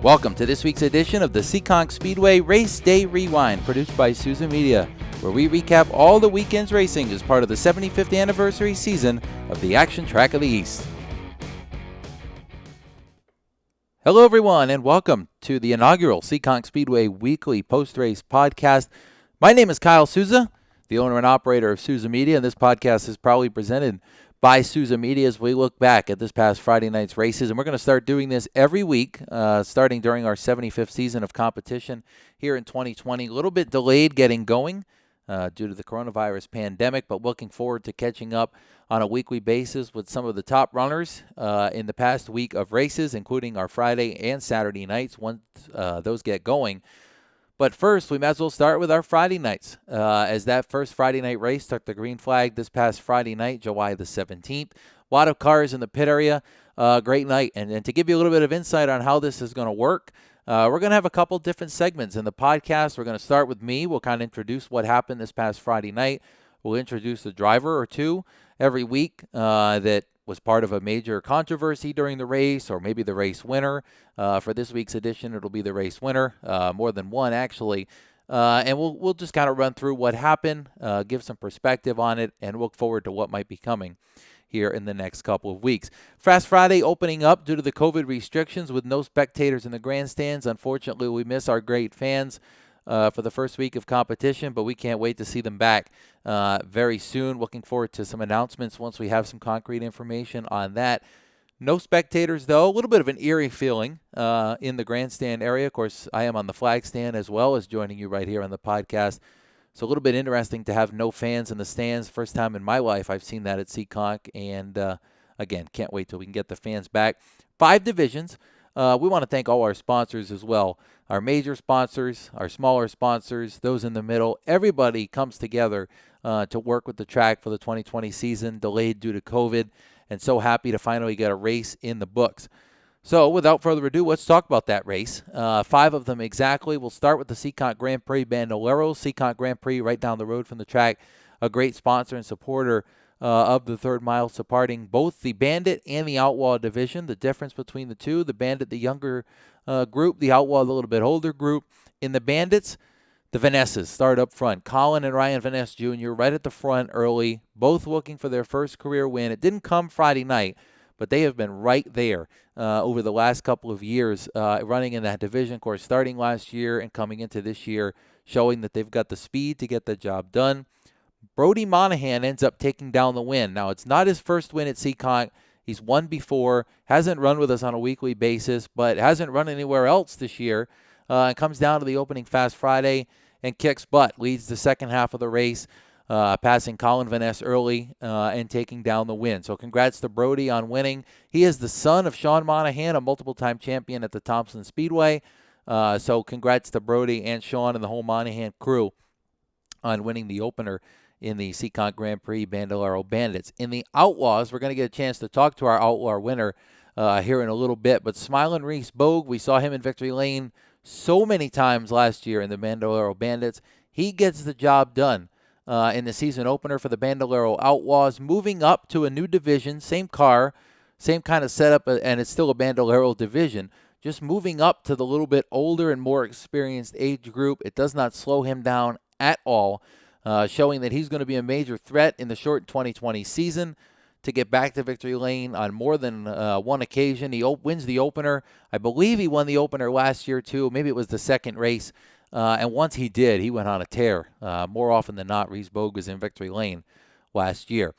Welcome to this week's edition of the Seekonk Speedway Race Day Rewind, produced by Souza Media, where we recap all the weekend's racing as part of the 75th anniversary season of the Action Track of the East. Hello everyone, and welcome to the inaugural Seekonk Speedway weekly post-race podcast. My name is Kyle Souza, the owner and operator of Souza Media, and this podcast is proudly presented by Souza Media as we look back at this past Friday night's races. And we're going to start doing this every week, starting during our 75th season of competition here in 2020. A little bit delayed getting going due to the coronavirus pandemic, but looking forward to catching up on a weekly basis with some of the top runners in the past week of races, including our Friday and Saturday nights once those get going. But first, we might as well start with our Friday nights, as that first Friday night race took the green flag this past Friday night, July the 17th. A lot of cars in the pit area. Great night. And to give you a little bit of insight on how this is going to work, we're going to have a couple different segments in the podcast. We're going to start with me. We'll kind of introduce what happened this past Friday night. We'll introduce a driver or two every week that was part of a major controversy during the race, or maybe the race winner. For this week's edition, it'll be the race winner, more than one actually. And we'll just kind of run through what happened, give some perspective on it, and look forward to what might be coming here in the next couple of weeks. Fast Friday opening up due to the COVID restrictions with no spectators in the grandstands. Unfortunately, we miss our great fans for the first week of competition, but we can't wait to see them back very soon. Looking forward to some announcements once we have some concrete information on that. No spectators, though. A little bit of an eerie feeling in the grandstand area. Of course, I am on the flag stand as well as joining you right here on the podcast. So a little bit interesting to have no fans in the stands. First time in my life I've seen that at Seekonk. And again, can't wait till we can get the fans back. 5 divisions. We want to thank all our sponsors as well. Our major sponsors, our smaller sponsors, those in the middle. Everybody comes together to work with the track for the 2020 season, delayed due to COVID, and so happy to finally get a race in the books. So without further ado, let's talk about that race. 5 of them exactly. We'll start with the Seekonk Grand Prix Bandolero. Seekonk Grand Prix right down the road from the track. A great sponsor and supporter of the third mile, supporting both the Bandit and the Outlaw division. The difference between the two, the Bandit, the younger group, the Outlaw, the little bit older group. In the Bandits, the Vanesses start up front. Colin and Ryan Vaness Jr. right at the front early, both looking for their first career win. It didn't come Friday night, but they have been right there over the last couple of years running in that division. Of course, starting last year and coming into this year, showing that they've got the speed to get the job done. Brody Monahan ends up taking down the win. Now, it's not his first win at Seekonk. He's won before, hasn't run with us on a weekly basis, but hasn't run anywhere else this year. And comes down to the opening Fast Friday and kicks butt, leads the second half of the race, passing Colin Vaness early and taking down the win. So congrats to Brody on winning. He is the son of Sean Monahan, a multiple-time champion at the Thompson Speedway. So congrats to Brody and Sean and the whole Monahan crew on winning the opener in the Seekonk Grand Prix Bandolero Bandits. In the Outlaws, we're going to get a chance to talk to our Outlaw winner here in a little bit. But Smilin' Reese Bogue, we saw him in victory lane so many times last year in the Bandolero Bandits. He gets the job done in the season opener for the Bandolero Outlaws, moving up to a new division, same car, same kind of setup, and it's still a Bandolero division. Just moving up to the little bit older and more experienced age group. It does not slow him down at all. Showing that he's going to be a major threat in the short 2020 season to get back to victory lane on more than one occasion. He wins the opener. I believe he won the opener last year, too. Maybe it was the second race. And once he did, he went on a tear. More often than not, Reese Bogue was in victory lane last year.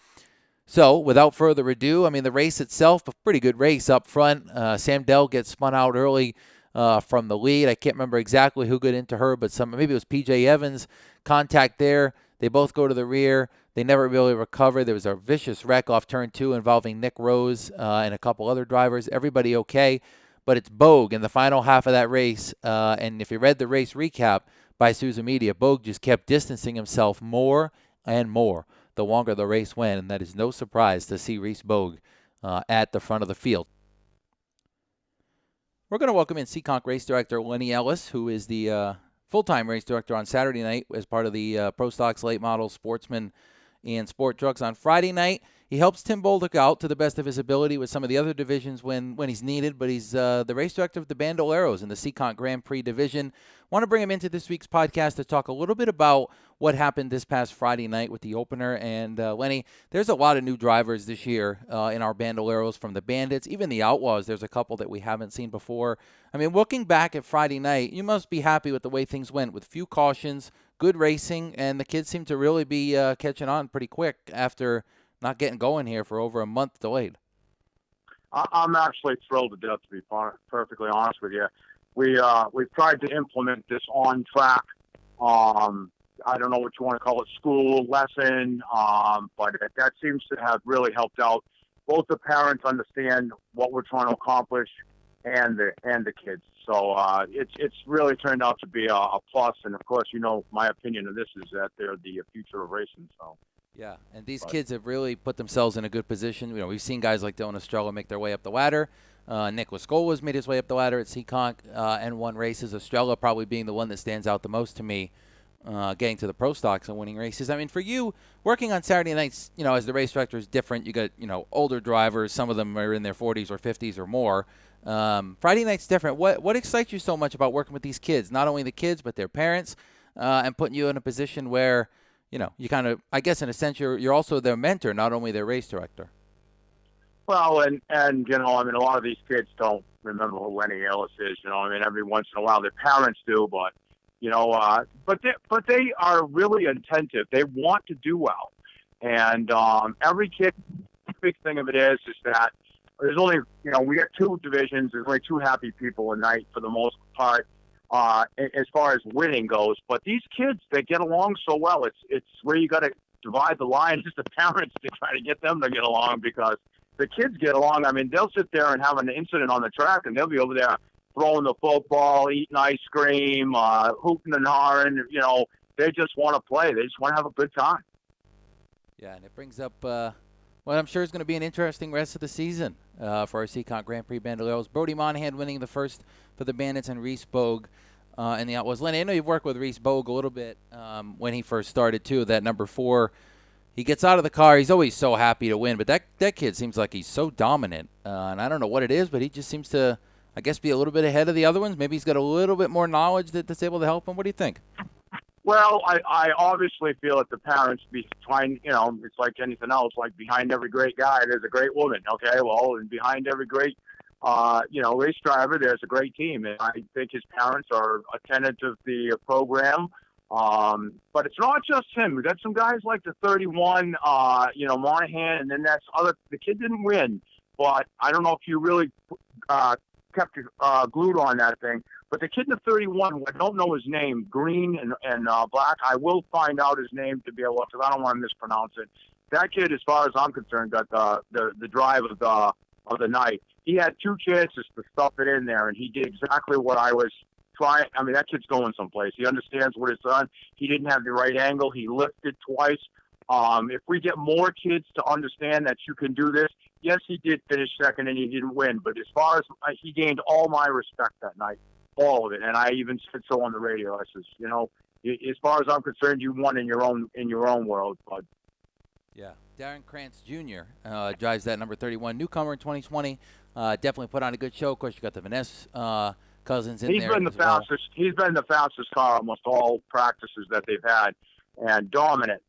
So, without further ado, the race itself, a pretty good race up front. Sam Dell gets spun out early from the lead. I can't remember exactly who got into her, but maybe it was P.J. Evans. Contact there. They both go to the rear. They never really recover. There was a vicious wreck off turn 2 involving Nick Rose and a couple other drivers. Everybody okay, but it's Bogue in the final half of that race. And if you read the race recap by Souza Media, Bogue just kept distancing himself more and more the longer the race went, and that is no surprise to see Reese Bogue at the front of the field. We're going to welcome in Seekonk race director Lenny Ellis, who is the full-time race director on Saturday night as part of the Pro Stocks Late Model Sportsman and Sport Trucks on Friday night. he helps Tim Bolduc out to the best of his ability with some of the other divisions when he's needed, but he's the race director of the Bandoleros in the Seekonk Grand Prix division. Want to bring him into this week's podcast to talk a little bit about what happened this past Friday night with the opener. And Lenny, there's a lot of new drivers this year in our Bandoleros, from the Bandits, even the Outlaws. There's a couple that we haven't seen before. I mean, looking back at Friday night, you must be happy with the way things went, with few cautions, good racing, and the kids seem to really be catching on pretty quick after not getting going here for over a month delayed. I'm actually thrilled to death, to be perfectly honest with you. We've tried to implement this on track. I don't know what you want to call it, school lesson, but that seems to have really helped out. Both the parents understand what we're trying to accomplish, and the kids. So it's really turned out to be a plus. And of course, my opinion of this is that they're the future of racing. So. Yeah, and these kids have really put themselves in a good position. We've seen guys like Dylan Estrella make their way up the ladder. Nick Lascola's made his way up the ladder at Seekonk and won races. Estrella probably being the one that stands out the most to me, getting to the pro stocks and winning races. I mean, for you, working on Saturday nights, as the race director is different. You got, older drivers. Some of them are in their 40s or 50s or more. Friday night's different. What excites you so much about working with these kids? Not only the kids, but their parents, and putting you in a position where, you kind of, I guess in a sense, you're also their mentor, not only their race director. Well, and a lot of these kids don't remember who Lenny Ellis is. Every once in a while their parents do, but but they are really attentive. They want to do well, and every kid. The big thing of it is that there's only we got two divisions. There's only two happy people a night for the most part. As far as winning goes, but these kids, they get along so well. It's where you got to divide the lines, just the parents, to try to get them to get along, because the kids get along. I mean, they'll sit there and have an incident on the track, and they'll be over there throwing the football, eating ice cream, hooting and hollering. They just want to play. They just want to have a good time. Yeah, and it brings up what I'm sure is going to be an interesting rest of the season for our Seekonk Grand Prix Bandoleros. Brody Monahan winning the first for the Bandits, and Reese Bogue and the Outlaws. Lenny, I know you've worked with Reese Bogue a little bit when he first started, too. That number 4, he gets out of the car. He's always so happy to win, but that kid seems like he's so dominant. And I don't know what it is, but he just seems to, I guess, be a little bit ahead of the other ones. Maybe he's got a little bit more knowledge that's able to help him. What do you think? Well, I obviously feel that the parents behind, it's like anything else, like behind every great guy, there's a great woman, okay? Well, and behind every great, race driver, there's a great team. And I think his parents are attentive to the program. But it's not just him. We got some guys like the 31, Monahan, and then the kid didn't win. But I don't know if you really kept glued on that thing. But the kid in the 31, I don't know his name, green and black. I will find out his name to be able to, because I don't want to mispronounce it. That kid, as far as I'm concerned, got the drive of the night. He had 2 chances to stuff it in there, and he did exactly what I was trying. I mean, that kid's going someplace. He understands what he's done. He didn't have the right angle. He lifted twice. If we get more kids to understand that you can do this, yes, he did finish second and he didn't win. But as far as he gained all my respect that night. All of it, and I even said so on the radio. I says, as far as I'm concerned, you won in your own world, bud. Yeah, Darren Krantz Jr. Drives that number 31, newcomer in 2020. Definitely put on a good show. Of course, you got the Vanessa cousins in there. He's been the fastest. Well. He's been the fastest car almost all practices that they've had, and dominant.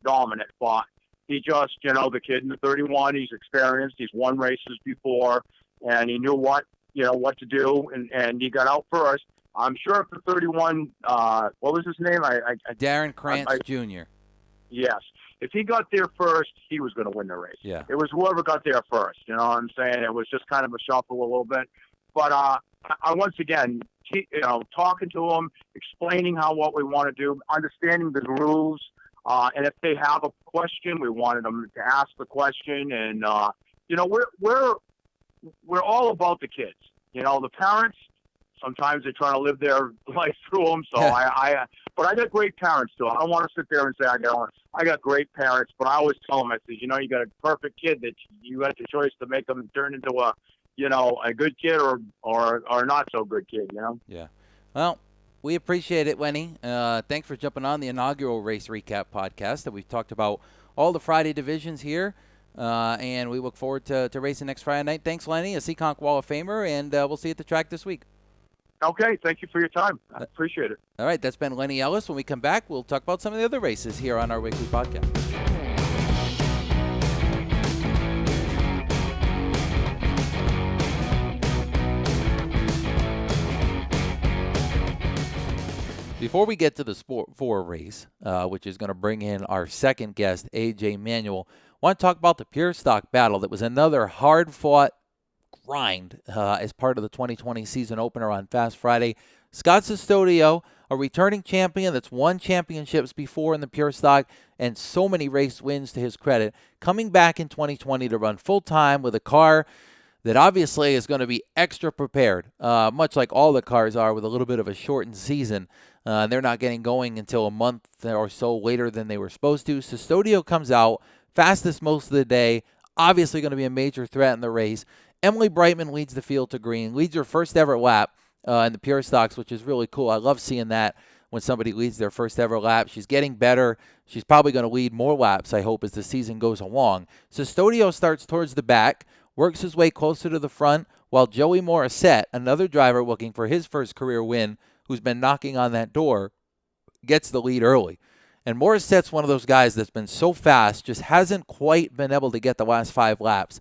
But he just, the kid in the 31. He's experienced. He's won races before, and he knew what to do, and he got out first. I'm sure if the 31, what was his name? Darren Krantz Jr. Yes. If he got there first, he was going to win the race. Yeah. It was whoever got there first. You know what I'm saying? It was just kind of a shuffle a little bit. But I once again, talking to him, explaining what we want to do, understanding the rules, and if they have a question, we wanted them to ask the question. And we're all about the kids. The parents. Sometimes they try to live their life through them. So but I got great parents too. I don't want to sit there and say I got great parents, but I always tell them, I say, you got a perfect kid that you got the choice to make them turn into a good kid or not so good kid. Yeah. Well, we appreciate it, Lenny. Thanks for jumping on the inaugural race recap podcast that we've talked about all the Friday divisions here. And we look forward to racing next Friday night. Thanks, Lenny, a Seekonk Wall of Famer, and we'll see you at the track this week. Okay, thank you for your time. I appreciate it. All right, that's been Lenny Ellis. When we come back, we'll talk about some of the other races here on our weekly podcast. Before we get to the Sport 4 race, which is going to bring in our second guest, A.J. Manuel, I want to talk about the Pure Stock Battle. That was another hard-fought grind as part of the 2020 season opener on Fast Friday. Scott Custodio, a returning champion that's won championships before in the Pure Stock and so many race wins to his credit, coming back in 2020 to run full-time with a car that obviously is going to be extra prepared, much like all the cars are with a little bit of a shortened season. They're not getting going until a month or so later than they were supposed to. Custodio comes out, fastest most of the day, obviously going to be a major threat in the race. Emily Brightman leads the field to green, leads her first ever lap in the Pure Stocks, which is really cool. I love seeing that when somebody leads their first ever lap. She's getting better. She's probably going to lead more laps, I hope, as the season goes along. Custodio starts towards the back, works his way closer to the front, while Joey Morissette, another driver looking for his first career win, who's been knocking on that door, gets the lead early. And Morissette's one of those guys that's been so fast, just hasn't quite been able to get the last 5 laps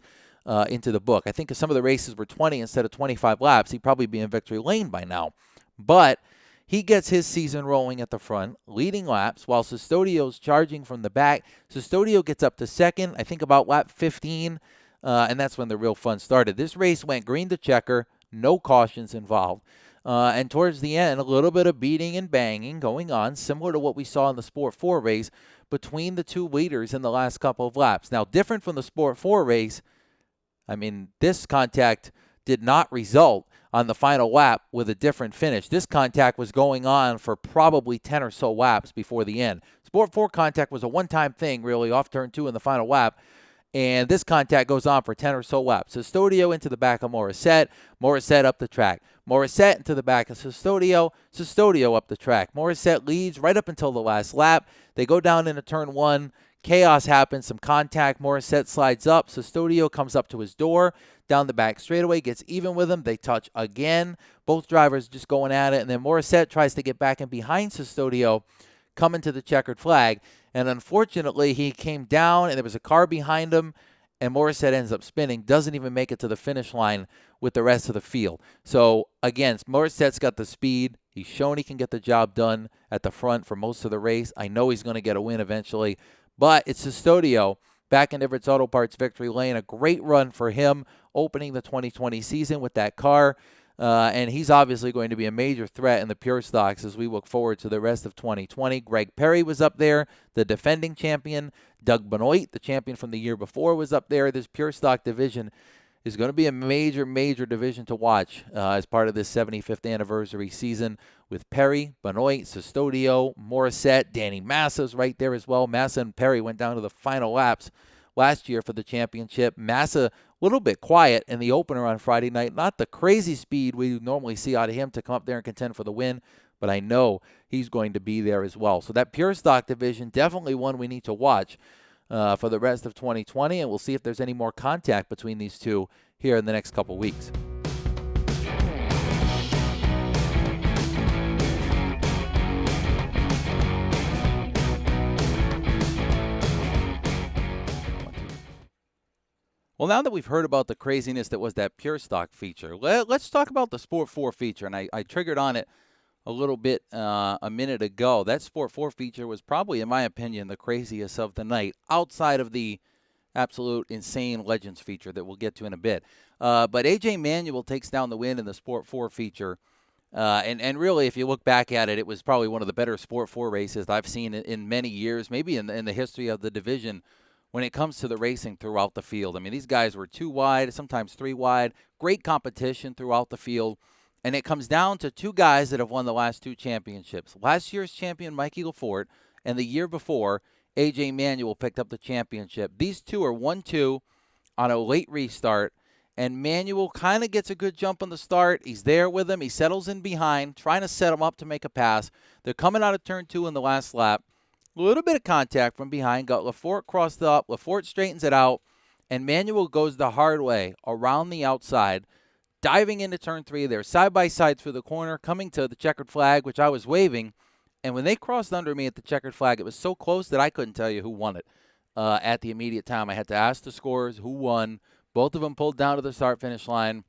into the book. I think if some of the races were 20 instead of 25 laps, he'd probably be in victory lane by now. But he gets his season rolling at the front, leading laps, while Custodio's charging from the back. Custodio gets up to second, I think about lap 15, and that's when the real fun started. This race went green to checker, no cautions involved. And towards the end, a little bit of beating and banging going on, similar to what we saw in the Sport 4 race between the two leaders in the last couple of laps. Now, different from the Sport 4 race, I mean, this contact did not result on the final lap with a different finish. This contact was going on for probably 10 or so laps before the end. Sport 4 contact was a one-time thing, really, off turn 2 in the final lap. And this contact goes on for 10 or so laps. Custodio into the back of Morissette. Morissette up the track. Morissette into the back of Custodio. Custodio up the track. Morissette leads right up until the last lap. They go down into turn 1. Chaos happens. Some contact. Morissette slides up. Custodio comes up to his door. Down the back straightaway. Gets even with him. They touch again. Both drivers just going at it. And then Morissette tries to get back in behind Custodio, coming to the checkered flag. And unfortunately, he came down, and there was a car behind him, and Morissette ends up spinning, doesn't even make it to the finish line with the rest of the field. So, again, Morissette's got the speed. He's shown he can get the job done at the front for most of the race. I know he's going to get a win eventually. But it's Custodio back in Everett's Auto Parts victory lane. A great run for him opening the 2020 season with that car. And he's obviously going to be a major threat in the Pure Stocks as we look forward to the rest of 2020. Greg Perry was up there, the defending champion. Doug Benoit, the champion from the year before, was up there. This Pure Stock division is going to be a major, major division to watch as part of this 75th anniversary season with Perry, Benoit, Custodio, Morissette, Danny Massa's right there as well. Massa and Perry went down to the final laps last year for the championship. Massa a little bit quiet in the opener on Friday night. Not the crazy speed we normally see out of him to come up there and contend for the win, but I know he's going to be there as well. So that Pure Stock division, definitely one we need to watch for the rest of 2020, and we'll see if there's any more contact between these two here in the next couple weeks. Well, now that we've heard about the craziness that was that Pure Stock feature, let's talk about the Sport 4 feature. And I triggered on it a little bit a minute ago. That Sport 4 feature was probably, in my opinion, the craziest of the night, outside of the absolute insane Legends feature that we'll get to in a bit. But A.J. Manuel takes down the win in the Sport 4 feature. And really, if you look back at it, it was probably one of the better Sport 4 races I've seen in many years, maybe in the history of the division, when it comes to the racing throughout the field. I mean, these guys were 2 wide, sometimes 3 wide, great competition throughout the field. And it comes down to 2 guys that have won the last 2 championships. Last year's champion, Mikey Lafort, and the year before, A.J. Manuel picked up the championship. These 2 are 1-2 on a late restart, and Manuel kind of gets a good jump on the start. He's there with him. He settles in behind, trying to set him up to make a pass. They're coming out of turn 2 in the last lap. A little bit of contact from behind. Got Lafort crossed up. Lafort straightens it out. and Manuel goes the hard way around the outside, diving into turn 3. They're side by side through the corner, coming to the checkered flag, which I was waving. And when they crossed under me at the checkered flag, it was so close that I couldn't tell you who won it. At the immediate time, I had to ask the scorers who won. Both of them pulled down to the start-finish line.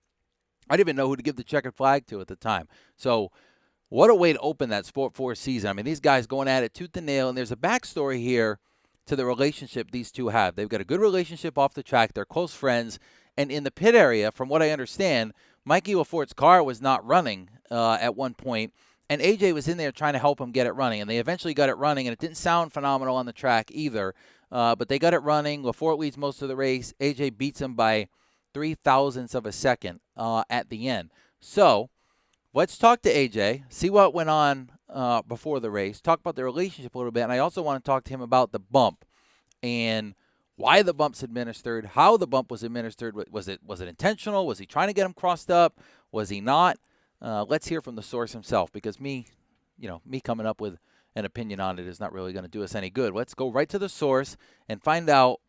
I didn't even know who to give the checkered flag to at the time. So what a way to open that Sport 4 season. I mean, these guys going at it tooth and nail, and there's a backstory here to the relationship these two have. They've got a good relationship off the track. They're close friends. And in the pit area, from what I understand, Mikey LaFort's car was not running at one point, and AJ was in there trying to help him get it running. And they eventually got it running, and it didn't sound phenomenal on the track either. But they got it running. LaFort leads most of the race. AJ beats him by 0.003 of a second at the end. So let's talk to AJ, see what went on before the race, talk about the relationship a little bit, and I also want to talk to him about the bump and why the bump's administered, how the bump was administered. Was it intentional? Was he trying to get him crossed up? Was he not? Let's hear from the source himself, because me coming up with an opinion on it is not really going to do us any good. Let's go right to the source and find out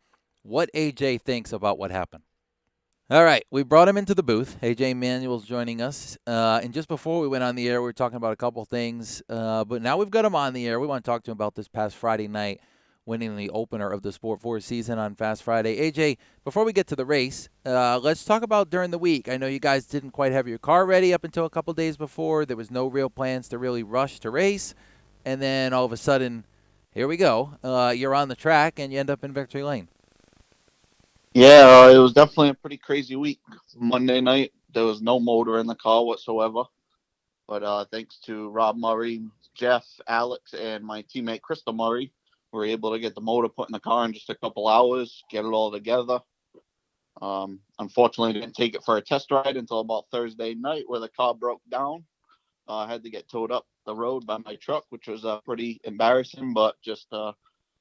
what AJ thinks about what happened. All right, we brought him into the booth. AJ Manuel's joining us. And just before we went on the air, we were talking about a couple things. But now we've got him on the air. We want to talk to him about this past Friday night, winning the opener of the Sport 4 season on Fast Friday. AJ, before we get to the race, let's talk about during the week. I know you guys didn't quite have your car ready up until a couple days before. There was no real plans to really rush to race. And then all of a sudden, here we go. You're on the track, and you end up in victory lane. Yeah, it was definitely a pretty crazy week. Monday night, there was no motor in the car whatsoever. But thanks to Rob Murray, Jeff, Alex, and my teammate Crystal Murray, we were able to get the motor put in the car in just a couple hours, get it all together. Unfortunately, didn't take it for a test ride until about Thursday night, where the car broke down. I had to get towed up the road by my truck, which was pretty embarrassing, but just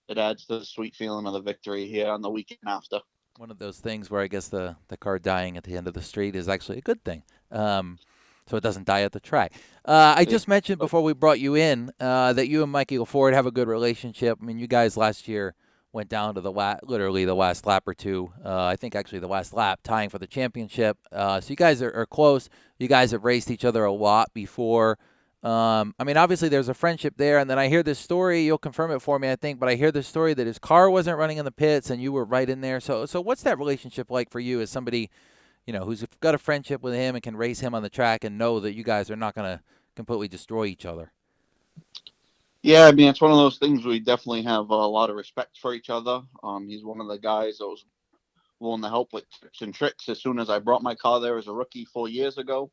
it adds to the sweet feeling of the victory here on the weekend after. One of those things where I guess the car dying at the end of the street is actually a good thing. So it doesn't die at the track. I just mentioned before we brought you in that you and Mikey LaFort have a good relationship. I mean, you guys last year went down to literally the last lap or two. I think actually the last lap, tying for the championship. So you guys are close. You guys have raced each other a lot before. I mean, obviously there's a friendship there, and then I hear this story. You'll confirm it for me, I think, but I hear this story that his car wasn't running in the pits, and you were right in there. So what's that relationship like for you as somebody, who's got a friendship with him and can race him on the track and know that you guys are not going to completely destroy each other? Yeah, I mean, it's one of those things we definitely have a lot of respect for each other. He's one of the guys that was willing to help with tips and tricks as soon as I brought my car there as a rookie 4 years ago.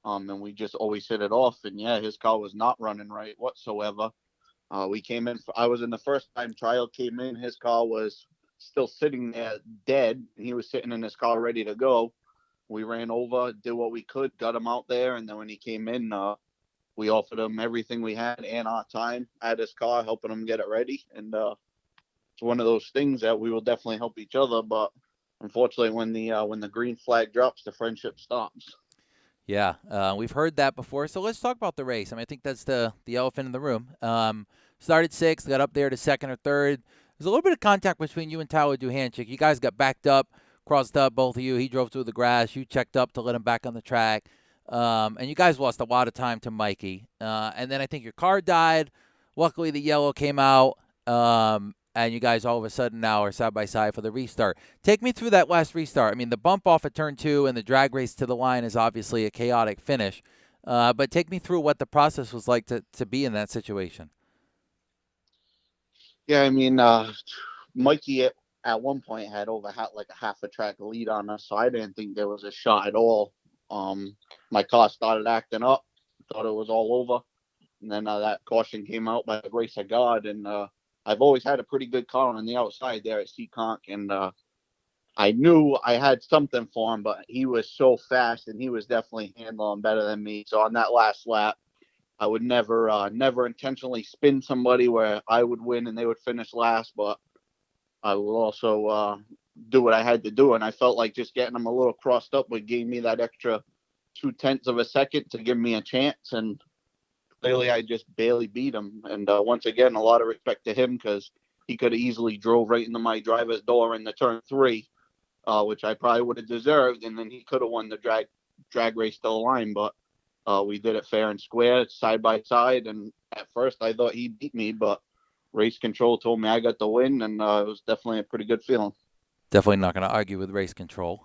And we just always hit it off. And yeah, his car was not running right whatsoever. We came in. I was in the first time trial. Came in. His car was still sitting there dead. And he was sitting in his car ready to go. We ran over, did what we could, got him out there, and then when he came in, we offered him everything we had and our time at his car, helping him get it ready. And it's one of those things that we will definitely help each other. But unfortunately, when the green flag drops, the friendship stops. Yeah, we've heard that before. So let's talk about the race. I mean, I think that's the elephant in the room. Started sixth, got up there to second or third. There's a little bit of contact between you and Tyler Duhanchik. You guys got backed up, crossed up, both of you. He drove through the grass. You checked up to let him back on the track. And you guys lost a lot of time to Mikey. And then I think your car died. Luckily, the yellow came out. And you guys all of a sudden now are side by side for the restart. Take me through that last restart. I mean, the bump off at turn 2 and the drag race to the line is obviously a chaotic finish. But take me through what the process was like to be in that situation. Yeah, I mean, Mikey at one point had like a half a track lead on us, so I didn't think there was a shot at all. My car started acting up, thought it was all over, and then that caution came out by the grace of God. And I've always had a pretty good car on the outside there at Seekonk, and I knew I had something for him, but he was so fast, and he was definitely handling better than me. So on that last lap, I would never intentionally spin somebody where I would win and they would finish last, but I would also do what I had to do. And I felt like just getting them a little crossed up would give me that extra 0.2 of a second to give me a chance. And clearly, I just barely beat him. And once again, a lot of respect to him, because he could have easily drove right into my driver's door in the turn 3. which I probably would have deserved, and then he could have won the drag race to the line. But we did it fair and square, side by side. And at first, I thought he beat me, but race control told me I got the win, and it was definitely a pretty good feeling. Definitely not going to argue with race control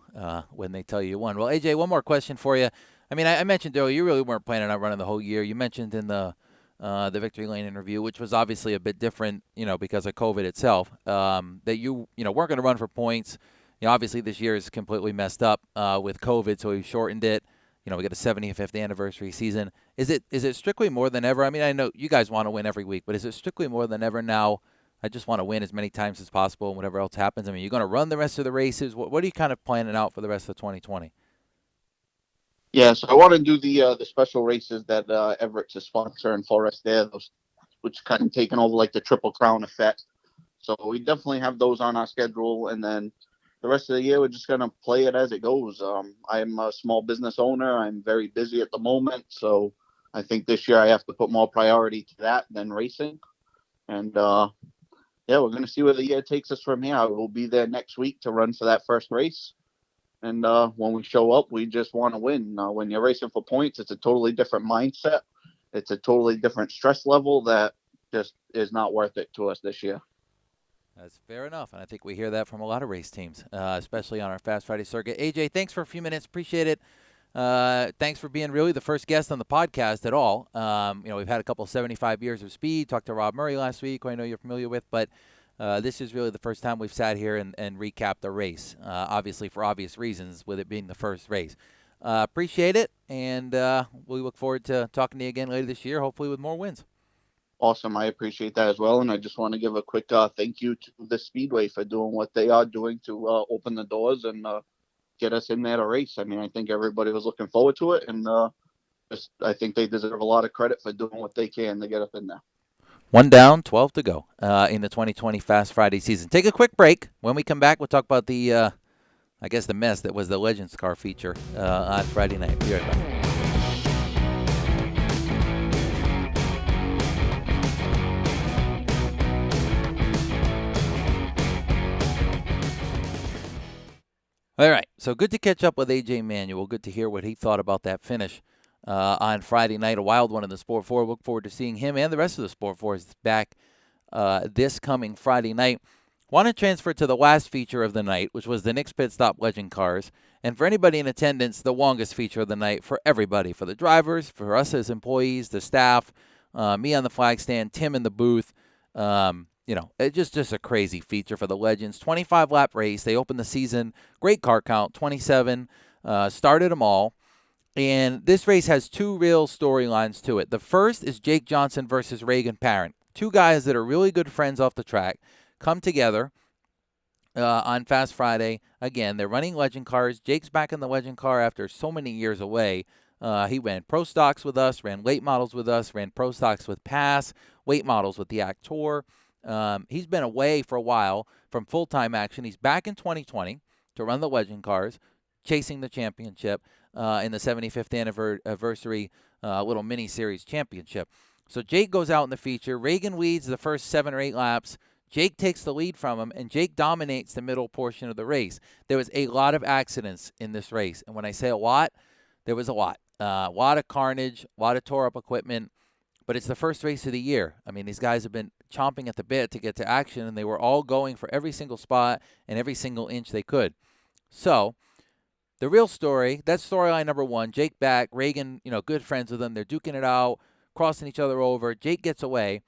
when they tell you won. Well, AJ, one more question for you. I mean, I mentioned earlier you really weren't planning on running the whole year. You mentioned in the Victory Lane interview, which was obviously a bit different, because of COVID itself, that you weren't going to run for points. Obviously this year is completely messed up with COVID, so we shortened it. We got the 75th anniversary season. Is it strictly more than ever? I mean, I know you guys want to win every week, but is it strictly more than ever now? I just want to win as many times as possible and whatever else happens. I mean, you're going to run the rest of the races. What are you kind of planning out for the rest of 2020? Yeah, so I want to do the special races that Everett's a sponsor and Forest Air, those which kind of taking over like the Triple Crown effect. So we definitely have those on our schedule, and then the rest of the year we're just gonna play it as it goes. I'm a small business owner. I'm very busy at the moment, so I think this year I have to put more priority to that than racing. And yeah, we're gonna see where the year takes us from here. I will be there next week to run for that first race. And when we show up, we just want to win. When you're racing for points, it's a totally different mindset. It's a totally different stress level that just is not worth it to us this year. That's fair enough, and I think we hear that from a lot of race teams, especially on our Fast Friday circuit. AJ, thanks for a few minutes. Appreciate it. Thanks for being really the first guest on the podcast at all. We've had a couple 75 years of speed. Talked to Rob Murray last week, who I know you're familiar with, but this is really the first time we've sat here and recapped the race, obviously for obvious reasons, with it being the first race. Appreciate it, and we look forward to talking to you again later this year, hopefully with more wins. Awesome. I appreciate that as well. And I just want to give a quick thank you to the Speedway for doing what they are doing to open the doors and get us in there to race. I mean, I think everybody was looking forward to it. And I think they deserve a lot of credit for doing what they can to get up in there. 1 down, 12 to go in the 2020 Fast Friday season. Take a quick break. When we come back, we'll talk about the mess that was the Legends car feature on Friday night. Be right back. All right, so good to catch up with AJ Manuel. Good to hear what he thought about that finish on Friday night, a wild one in the Sport 4. Look forward to seeing him and the rest of the Sport 4s back this coming Friday night. Want to transfer to the last feature of the night, which was the Nick's Pit Stop Legend Cars. And for anybody in attendance, the longest feature of the night for everybody, for the drivers, for us as employees, the staff, me on the flag stand, Tim in the booth. It's just a crazy feature for the Legends. 25-lap race. They opened the season. Great car count, 27. Started them all. And this race has two real storylines to it. The first is Jake Johnson versus Reagan Parent. Two guys that are really good friends off the track come together on Fast Friday. Again, they're running Legend cars. Jake's back in the Legend car after so many years away. He ran Pro Stocks with us, ran late models with us, ran Pro Stocks with Pass, weight models with the Actor. He's been away for a while from full-time action. He's back in 2020 to run the Legend cars, chasing the championship in the 75th anniversary little mini-series championship. So Jake goes out in the feature. Reagan leads the first 7 or 8 laps. Jake takes the lead from him, and Jake dominates the middle portion of the race. There was a lot of accidents in this race, and when I say a lot, there was a lot. A lot of carnage, a lot of tore-up equipment. But it's the first race of the year. I mean, these guys have been chomping at the bit to get to action, and they were all going for every single spot and every single inch they could. So the real story, that's storyline number 1. Jake back, Reagan, good friends with them. They're duking it out, crossing each other over. Jake gets away.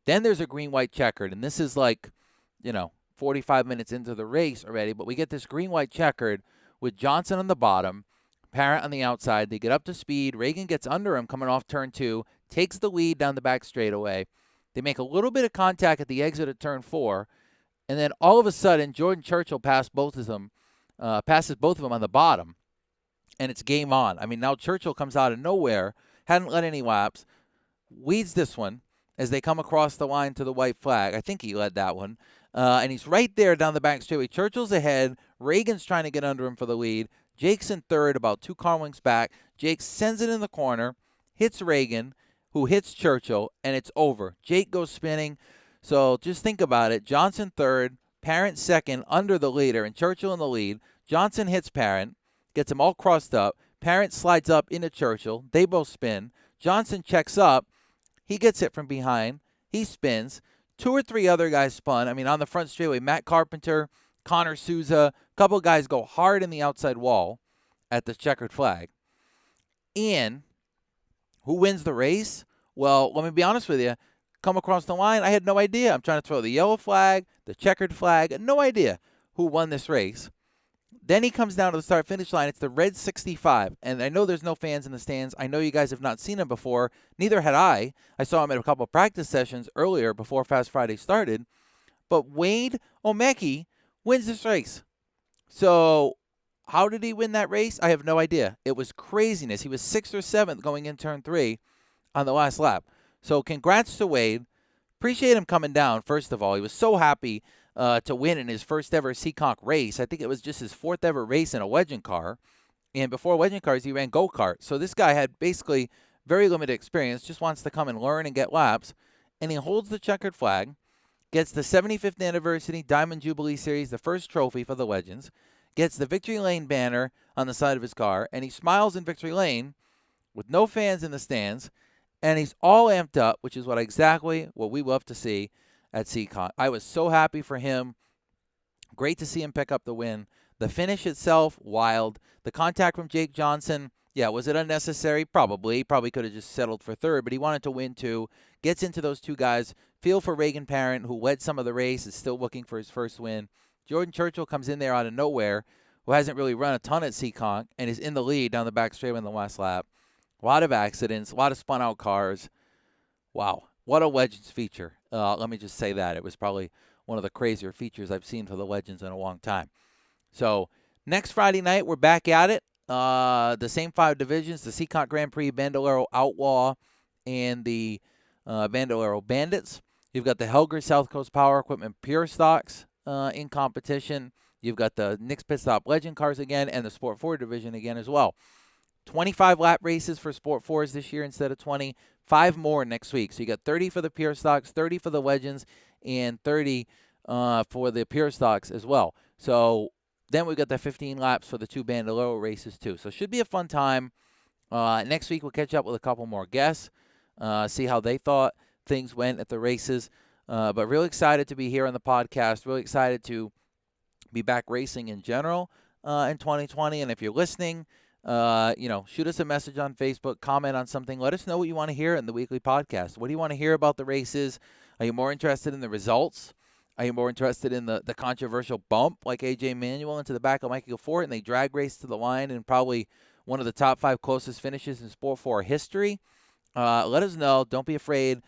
Then there's a green-white checkered, and this is 45 minutes into the race already, but we get this green-white checkered with Johnson on the bottom, Parent on the outside. They get up to speed. Reagan gets under him coming off turn 2, takes the lead down the back straightaway. They make a little bit of contact at the exit of turn 4, and then all of a sudden, Jordan Churchill passes both of them on the bottom, and it's game on. I mean, now Churchill comes out of nowhere, hadn't led any laps, leads this one as they come across the line to the white flag. I think he led that one, and he's right there down the back straightaway. Churchill's ahead. Reagan's trying to get under him for the lead. Jake's in third, about 2 car lengths back. Jake sends it in the corner, hits Reagan, who hits Churchill, and it's over. Jake goes spinning. So just think about it. Johnson third, Parent second under the leader, and Churchill in the lead. Johnson hits Parent, gets him all crossed up. Parent slides up into Churchill. They both spin. Johnson checks up. He gets hit from behind. He spins. 2 or 3 other guys spun. I mean, on the front straightaway, Matt Carpenter, Connor Souza, a couple of guys go hard in the outside wall at the checkered flag. And who wins the race? Well, let me be honest with you. Come across the line, I had no idea. I'm trying to throw the yellow flag, the checkered flag, no idea who won this race. Then he comes down to the start-finish line. It's the red 65, and I know there's no fans in the stands. I know you guys have not seen him before. Neither had I. I saw him at a couple of practice sessions earlier before Fast Friday started. But Wade Omeki wins this race. So how did he win that race? I have no idea. It was craziness. He was 6th or 7th going in turn 3 on the last lap. So congrats to Wade. Appreciate him coming down, first of all. He was so happy to win in his first ever Seekonk race. I think it was just his 4th ever race in a legend car. And before legend cars, he ran go-kart. So this guy had basically very limited experience, just wants to come and learn and get laps. And he holds the checkered flag, gets the 75th anniversary Diamond Jubilee Series, the first trophy for the Legends, gets the Victory Lane banner on the side of his car, and he smiles in Victory Lane with no fans in the stands. And he's all amped up, which is exactly what we love to see at Seekonk. I was so happy for him. Great to see him pick up the win. The finish itself, wild. The contact from Jake Johnson, yeah, was it unnecessary? Probably. He probably could have just settled for 3rd, but he wanted to win too. Gets into those 2 guys. Feel for Reagan Parent, who led some of the race, is still looking for his first win. Jordan Churchill comes in there out of nowhere, who hasn't really run a ton at Seekonk, and is in the lead down the back straightaway in the last lap. A lot of accidents, a lot of spun-out cars. Wow, what a Legends feature. Let me just say that. It was probably one of the crazier features I've seen for the Legends in a long time. So next Friday night, we're back at it. The same 5 divisions, the Seekonk Grand Prix, Bandolero Outlaw, and the Bandolero Bandits. You've got the Helger South Coast Power Equipment Pure Stocks in competition. You've got the Nick's Pit Stop Legend Cars again, and the Sport 4 division again as well. 25 lap races for Sport 4s this year instead of 20. 5 more next week. So you got 30 for the Pure Stocks, 30 for the Legends, and 30 for the Pure Stocks as well. So then we've got the 15 laps for the 2 Bandolero races too. So it should be a fun time. Next week we'll catch up with a couple more guests, see how they thought things went at the races. But really excited to be here on the podcast. Really excited to be back racing in general in 2020. And if you're listening, shoot us a message on Facebook, comment on something. Let us know what you want to hear in the weekly podcast. What do you want to hear about the races? Are you more interested in the results? Are you more interested in the controversial bump like AJ Manuel into the back of Michael Fort and they drag race to the line and probably one of the top 5 closest finishes in Sport 4 history? Let us know. Don't be afraid.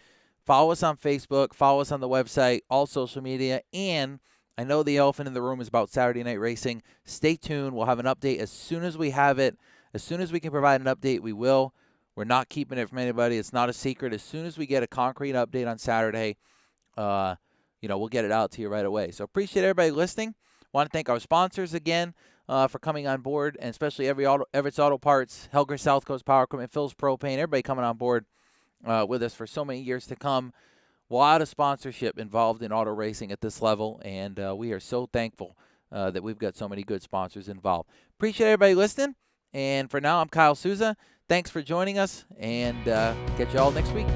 Follow us on Facebook. Follow us on the website, all social media. And I know the elephant in the room is about Saturday night racing. Stay tuned. We'll have an update as soon as we have it. As soon as we can provide an update, we will. We're not keeping it from anybody. It's not a secret. As soon as we get a concrete update on Saturday, we'll get it out to you right away. So appreciate everybody listening. Want to thank our sponsors again for coming on board, and especially Everett's Auto Parts, Helger South Coast Power Equipment, Phil's Propane, everybody coming on board with us for so many years to come. A lot of sponsorship involved in auto racing at this level, and we are so thankful that we've got so many good sponsors involved. Appreciate everybody listening, and for now, I'm Kyle Souza. Thanks for joining us, and catch you all next week.